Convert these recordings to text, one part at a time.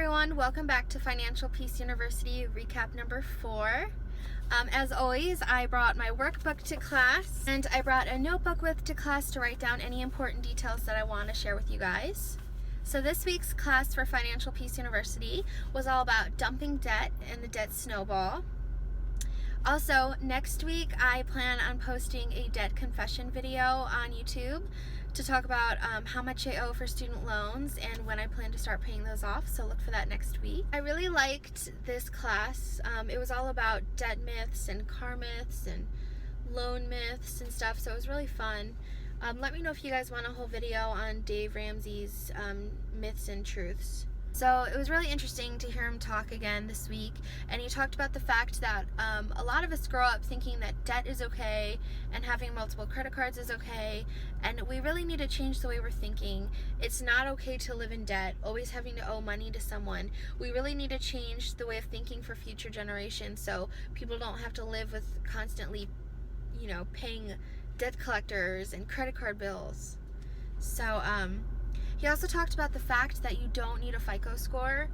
everyone, welcome back to Financial Peace University recap number 4. As always, I brought my workbook to class and I brought a notebook to class to write down any important details that I want to share with you guys. So this week's class for Financial Peace University was all about dumping debt and the debt snowball. Also, next week I plan on posting a debt confession video on YouTube to talk about how much I owe for student loans and when I plan to start paying those off, so look for that next week. I really liked this class. It was all about debt myths and car myths and loan myths and stuff, so it was really fun. Let me know if you guys want a whole video on Dave Ramsey's myths and truths. So it was really interesting to hear him talk again this week, and he talked about the fact that a lot of us grow up thinking that debt is okay and having multiple credit cards is okay, and we really need to change the way we're thinking. It's not okay to live in debt, always having to owe money to someone. We really need to change the way of thinking for future generations so people don't have to live with constantly, paying debt collectors and credit card bills. So, he also talked about the fact that you don't need a FICO score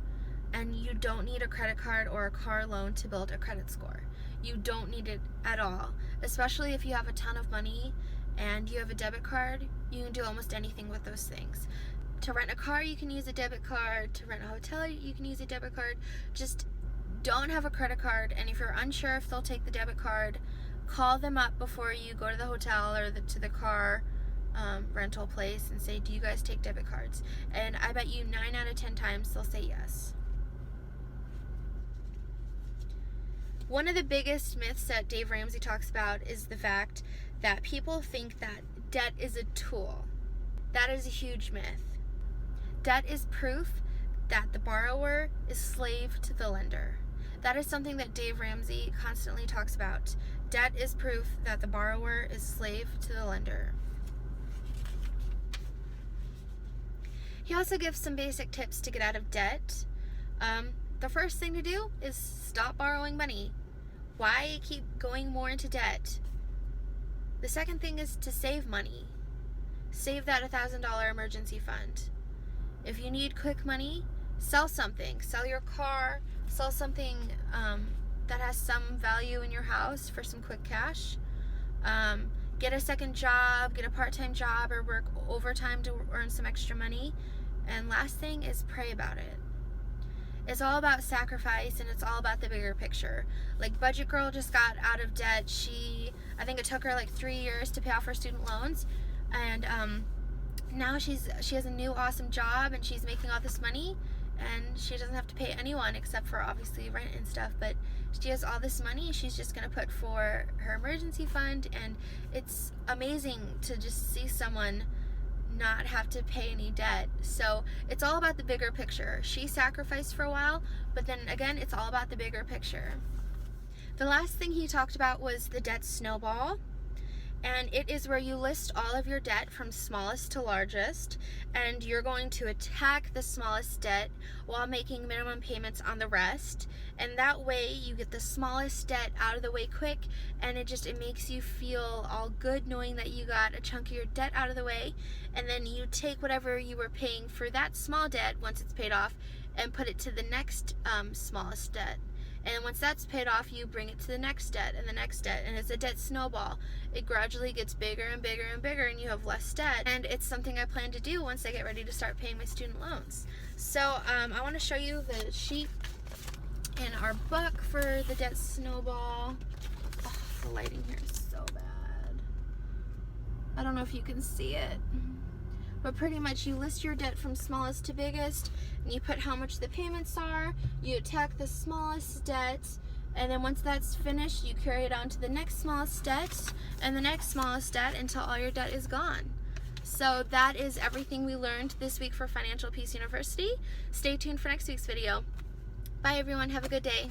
and you don't need a credit card or a car loan to build a credit score. You don't need it at all, especially if you have a ton of money and you have a debit card. You can do almost anything with those things. To rent a car, you can use a debit card. To rent a hotel, you can use a debit card. Just don't have a credit card, and if you're unsure if they'll take the debit card, call them up before you go to the hotel or to the car rental place and say, do you guys take debit cards? And I bet you 9 out of 10 times they'll say yes. One of the biggest myths that Dave Ramsey talks about is the fact that people think that debt is a tool. That is a huge myth. Debt is proof that the borrower is slave to the lender. That is something that Dave Ramsey constantly talks about. Debt is proof that the borrower is slave to the lender. He also gives some basic tips to get out of debt. The first thing to do is stop borrowing money. Why keep going more into debt? The second thing is to save money. Save that $1,000 emergency fund. If you need quick money, sell something. Sell your car, sell something that has some value in your house for some quick cash. Get a second job, get a part-time job, or work overtime to earn some extra money. And last thing is pray about it. It's all about sacrifice, and it's all about the bigger picture. Like Budget Girl just got out of debt. I think it took her like 3 years to pay off her student loans, and now she has a new awesome job, and she's making all this money, and she doesn't have to pay anyone except for obviously rent and stuff, but she has all this money she's just going to put for her emergency fund, and it's amazing to just see someone not have to pay any debt. So it's all about the bigger picture. She sacrificed for a while, but then again, it's all about the bigger picture. The last thing he talked about was the debt snowball. And it is where you list all of your debt from smallest to largest, and you're going to attack the smallest debt while making minimum payments on the rest. And that way you get the smallest debt out of the way quick, and it makes you feel all good knowing that you got a chunk of your debt out of the way. And then you take whatever you were paying for that small debt once it's paid off and put it to the next smallest debt. And once that's paid off, you bring it to the next debt and the next debt. And it's a debt snowball. It gradually gets bigger and bigger and bigger, and you have less debt. And it's something I plan to do once I get ready to start paying my student loans. So I want to show you the sheet in our book for the debt snowball. Oh, the lighting here is so bad. I don't know if you can see it. But pretty much you list your debt from smallest to biggest, and you put how much the payments are, you attack the smallest debt, and then once that's finished, you carry it on to the next smallest debt, and the next smallest debt until all your debt is gone. So that is everything we learned this week for Financial Peace University. Stay tuned for next week's video. Bye everyone, have a good day.